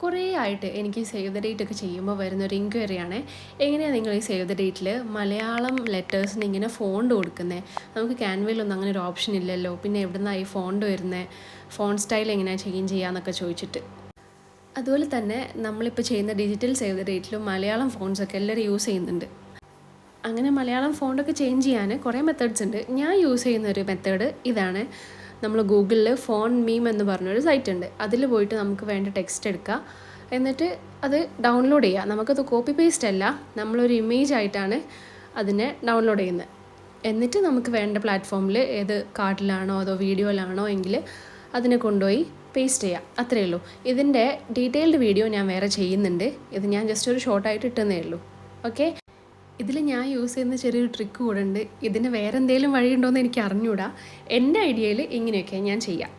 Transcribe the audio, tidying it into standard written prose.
കുറേ ആയിട്ട് എനിക്ക് സേവ് ദ ഡേറ്റ് ഒക്കെ ചെയ്യുമ്പോൾ വരുന്നൊരു എൻക്വയറിയാണ്, എങ്ങനെയാണ് നിങ്ങൾ ഈ സേവ് ദ ഡേറ്റിൽ മലയാളം ലെറ്റേഴ്സിന് ഇങ്ങനെ ഫോണ്ട് കൊടുക്കുന്നത്? നമുക്ക് ക്യാൻവയിലൊന്നും അങ്ങനെ ഒരു ഓപ്ഷൻ ഇല്ലല്ലോ, പിന്നെ എവിടെ നിന്നാണ് ഈ ഫോണ്ട് വരുന്നത്, ഫോൺ സ്റ്റൈൽ എങ്ങനെയാണ് ചേഞ്ച് ചെയ്യാന്നൊക്കെ ചോദിച്ചിട്ട്. അതുപോലെ തന്നെ നമ്മളിപ്പോൾ ചെയ്യുന്ന ഡിജിറ്റൽ സേവ് ദ ഡേറ്റിലും മലയാളം ഫോൺസൊക്കെ എല്ലാവരും യൂസ് ചെയ്യുന്നുണ്ട്. അങ്ങനെ മലയാളം ഫോണ്ടൊക്കെ ചേഞ്ച് ചെയ്യാൻ കുറേ മെത്തേഡ്സ് ഉണ്ട്. ഞാൻ യൂസ് ചെയ്യുന്നൊരു മെത്തേഡ് ഇതാണ്. നമ്മൾ ഗൂഗിളിൽ ഫോൺ മീം എന്ന് പറഞ്ഞൊരു സൈറ്റ് ഉണ്ട്. അതിൽ പോയിട്ട് നമുക്ക് വേണ്ട ടെക്സ്റ്റ് എടുക്കുക, എന്നിട്ട് അത് ഡൗൺലോഡ് ചെയ്യുക. നമുക്കത് കോപ്പി പേസ്റ്റ് അല്ല, നമ്മളൊരു ഇമേജ് ആയിട്ടാണ് അതിനെ ഡൗൺലോഡ് ചെയ്യുന്നത്. എന്നിട്ട് നമുക്ക് വേണ്ട പ്ലാറ്റ്ഫോമിൽ ഏത് കാർഡിലാണോ അതോ വീഡിയോയിലാണോ എങ്കിൽ അതിനെ കൊണ്ടുപോയി പേസ്റ്റ് ചെയ്യാം. അത്രയേ ഉള്ളൂ. ഇതിൻ്റെ ഡീറ്റെയിൽഡ് വീഡിയോ ഞാൻ വേറെ ചെയ്യുന്നുണ്ട്. ഇത് ഞാൻ ജസ്റ്റ് ഒരു ഷോർട്ടായിട്ട് ഇട്ടെന്നേ ഉള്ളൂ. ഓക്കെ, ഇതിൽ ഞാൻ യൂസ് ചെയ്യുന്ന ചെറിയൊരു ട്രിക്ക് കൂടെ ഉണ്ട്. ഇതിന് വേറെ എന്തെങ്കിലും വഴിയുണ്ടോ എന്ന് എനിക്ക് അറിഞ്ഞൂടാ. എൻ്റെ ഐഡിയയിൽ ഇങ്ങനെയൊക്കെ ഞാൻ ചെയ്യാം.